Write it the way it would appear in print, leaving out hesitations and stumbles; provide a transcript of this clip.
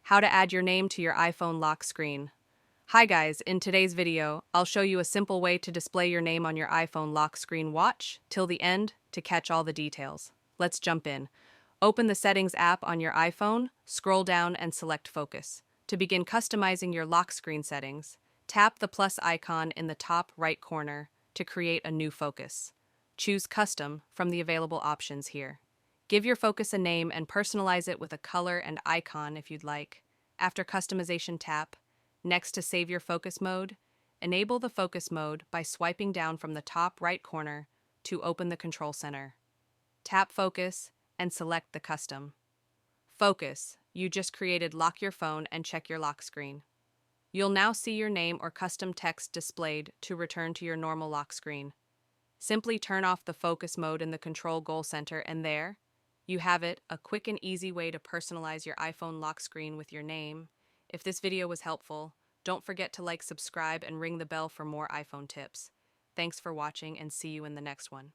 How to add your name to your iPhone lock screen. Hi guys, in today's video, I'll show you a simple way to display your name on your iPhone lock screen. Watch till the end to catch all the details. Let's jump in. Open the Settings app on your iPhone, scroll down and select Focus. To begin customizing your lock screen settings, tap the plus icon in the top right corner to create a new focus. Choose Custom from the available options here. Give your focus a name and personalize it with a color and icon if you'd like. After customization, tap Next to save your focus mode. Enable the focus mode by swiping down from the top right corner to open the control center. Tap Focus and select the custom focus you just created. Lock your phone and check your lock screen. You'll now see your name or custom text displayed to return to your normal lock screen. Simply turn off the focus mode in the control goal center and there you have it, a quick and easy way to personalize your iPhone lock screen with your name. If this video was helpful, don't forget to like, subscribe, and ring the bell for more iPhone tips. Thanks for watching and see you in the next one.